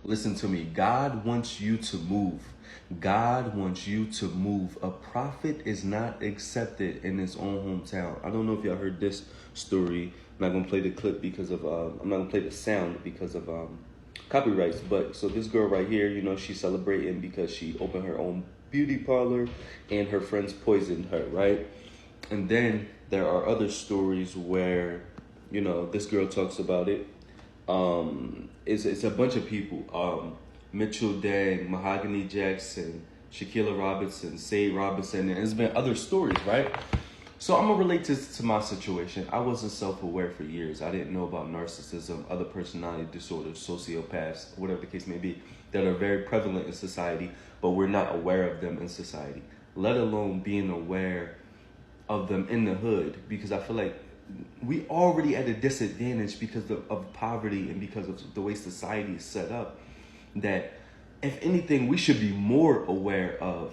Listen to me. God wants you to move. God wants you to move. A prophet is not accepted in his own hometown. I don't know if y'all heard this story. I'm not gonna play the clip because of I'm not gonna play the sound because of copyrights. But so this girl right here, she's celebrating because she opened her own beauty parlor and her friends poisoned her, right? And then there are other stories where, this girl talks about it. It's a bunch of people. Mitchell Dang, Mahogany Jackson, Shaquilla Robinson, Say Robinson, and there's been other stories, right? So I'm gonna relate this to my situation. I wasn't self-aware for years. I didn't know about narcissism, other personality disorders, sociopaths, whatever the case may be, that are very prevalent in society, but we're not aware of them in society, let alone being aware of them in the hood, because I feel like we already at a disadvantage because of poverty and because of the way society is set up, that if anything, we should be more aware of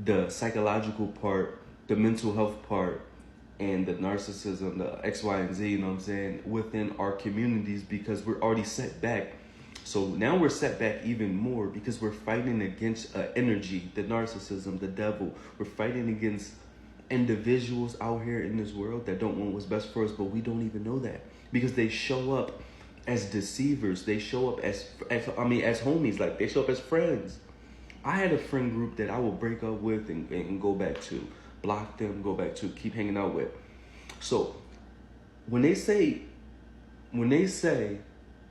the psychological part, the mental health part, and the narcissism, the X, Y, and Z, within our communities, because we're already set back. So now we're set back even more because we're fighting against energy, the narcissism, the devil. We're fighting against individuals out here in this world that don't want what's best for us, but we don't even know that because they show up as deceivers. They show up as homies, like they show up as friends. I had a friend group that I would break up with and go back to, block them, go back to, keep hanging out with. So when they say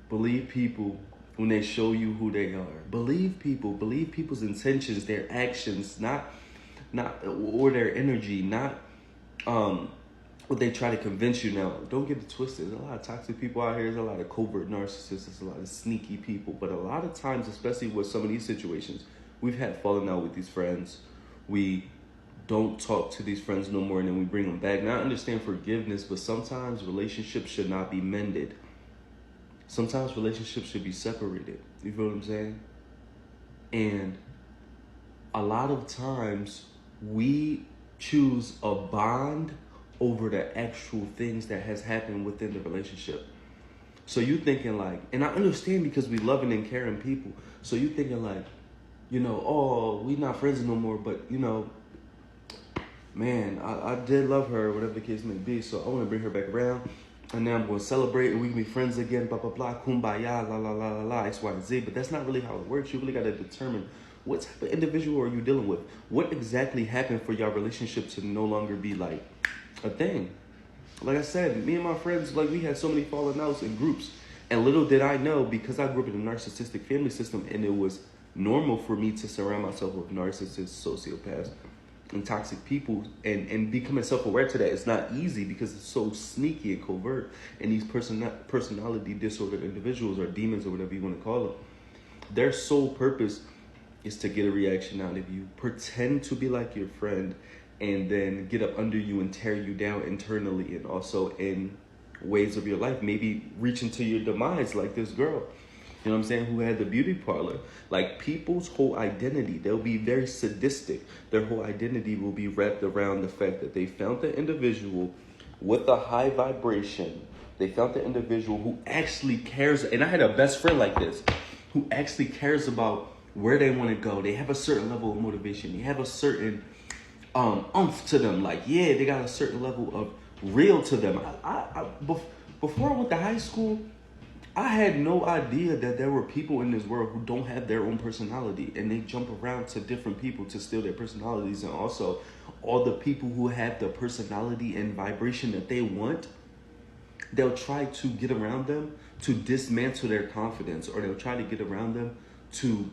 believe people when they show you who they are, believe people's intentions, their actions, not or their energy, not what they try to convince you. Now, don't get it twisted. There's a lot of toxic people out here. There's a lot of covert narcissists. There's a lot of sneaky people. But a lot of times, especially with some of these situations, we've had falling out with these friends. We don't talk to these friends no more, and then we bring them back. Now, I understand forgiveness, but sometimes relationships should not be mended. Sometimes relationships should be separated. You feel what I'm saying? And a lot of times, we choose a bond over the actual things that has happened within the relationship. So you thinking like, and I understand because we loving and caring people. So you thinking like, oh, we not friends no more, but man, I did love her, whatever the case may be. So I want to bring her back around, and then I'm going to celebrate, and we can be friends again, blah, blah, blah, kumbaya, la, la, la, la, la, X, Y, and Z. But that's not really how it works. You really got to determine what type of individual are you dealing with? What exactly happened for your relationship to no longer be like a thing? Like I said, me and my friends, like we had so many falling outs in groups. And little did I know, because I grew up in a narcissistic family system, and it was normal for me to surround myself with narcissists, sociopaths, and toxic people, and becoming self-aware to that. It's not easy because it's so sneaky and covert. And these personality disorder individuals, or demons, or whatever you want to call them, their sole purpose is to get a reaction out of you, pretend to be like your friend, and then get up under you and tear you down internally and also in ways of your life, maybe reaching to your demise, like this girl, who had the beauty parlor. Like, people's whole identity, they'll be very sadistic. Their whole identity will be wrapped around the fact that they found the individual with a high vibration. They found the individual who actually cares. And I had a best friend like this, who actually cares about where they want to go. They have a certain level of motivation. They have a certain oomph to them. Like, yeah, they got a certain level of real to them. Before I went to high school, I had no idea that there were people in this world who don't have their own personality, and they jump around to different people to steal their personalities. And also, all the people who have the personality and vibration that they want, they'll try to get around them to dismantle their confidence, or they'll try to get around them to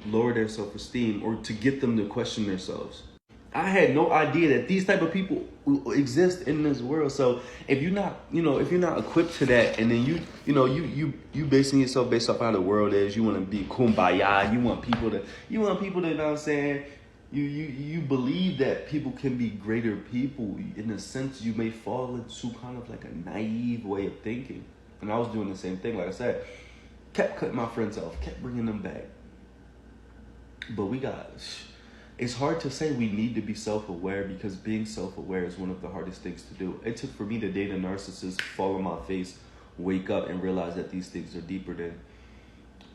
lower their self-esteem, or to get them to question themselves. I had no idea that these type of people exist in this world. So if you're not, if you're not equipped to that, and then you basing yourself based off how the world is, you want to be kumbaya, you want people to, you know what I'm saying? You believe that people can be greater people. In a sense, you may fall into kind of like a naive way of thinking. And I was doing the same thing. Like I said, kept cutting my friends off, kept bringing them back. But it's hard to say we need to be self-aware, because being self-aware is one of the hardest things to do. It took for me to date a narcissist, fall on my face, wake up, and realize that these things are deeper than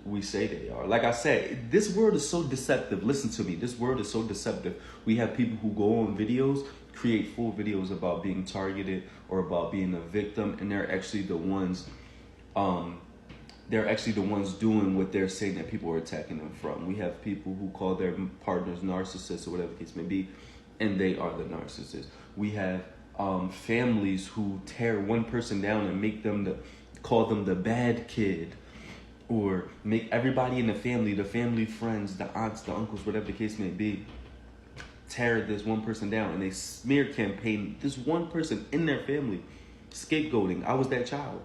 we say they are. Like I said, this world is so deceptive. Listen to me. This world is so deceptive. We have people who go on videos, create full videos about being targeted or about being a victim, and they're actually the ones doing what they're saying that people are attacking them from. We have people who call their partners narcissists or whatever the case may be, and they are the narcissists. We have families who tear one person down and make them call them the bad kid, or make everybody in the family friends, the aunts, the uncles, whatever the case may be, tear this one person down, and they smear campaign this one person in their family, scapegoating. I was that child.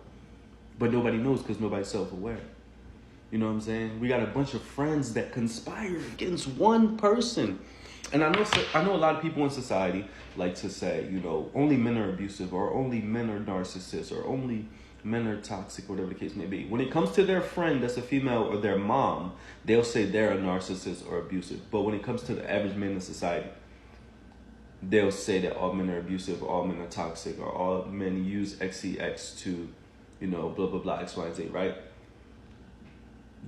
But nobody knows because nobody's self-aware. You know what I'm saying? We got a bunch of friends that conspire against one person. And I know a lot of people in society like to say, you know, only men are abusive, or only men are narcissists, or only men are toxic, whatever the case may be. When it comes to their friend that's a female or their mom, they'll say they're a narcissist or abusive. But when it comes to the average man in society, they'll say that all men are abusive, or all men are toxic, or all men use XCX to, you know, blah, blah, blah, X, Y, and Z, right?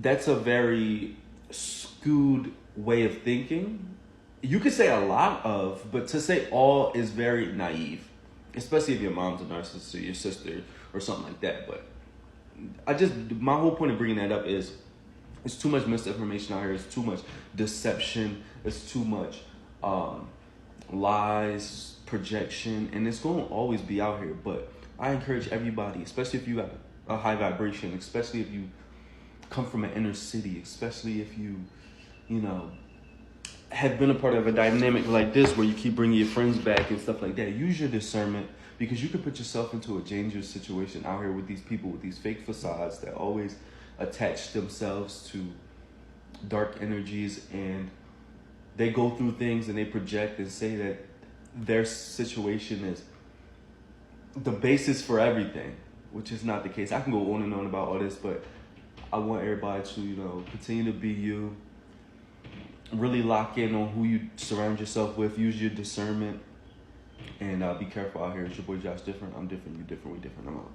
That's a very skewed way of thinking. You could say a lot of, but to say all is very naive, especially if your mom's a narcissist or your sister or something like that. But my whole point of bringing that up is it's too much misinformation out here. It's too much deception. It's too much lies, projection, and it's going to always be out here. But I encourage everybody, especially if you got a high vibration, especially if you come from an inner city, especially if you know, have been a part of a dynamic like this where you keep bringing your friends back and stuff like that. Use your discernment, because you could put yourself into a dangerous situation out here with these people with these fake facades that always attach themselves to dark energies, and they go through things and they project and say that their situation is the basis for everything, which is not the case. I can go on and on about all this, but I want everybody to, you know, continue to be you. Really lock in on who you surround yourself with. Use your discernment, and be careful out here. It's your boy Josh Different. I'm different. You different. We different. I'm out.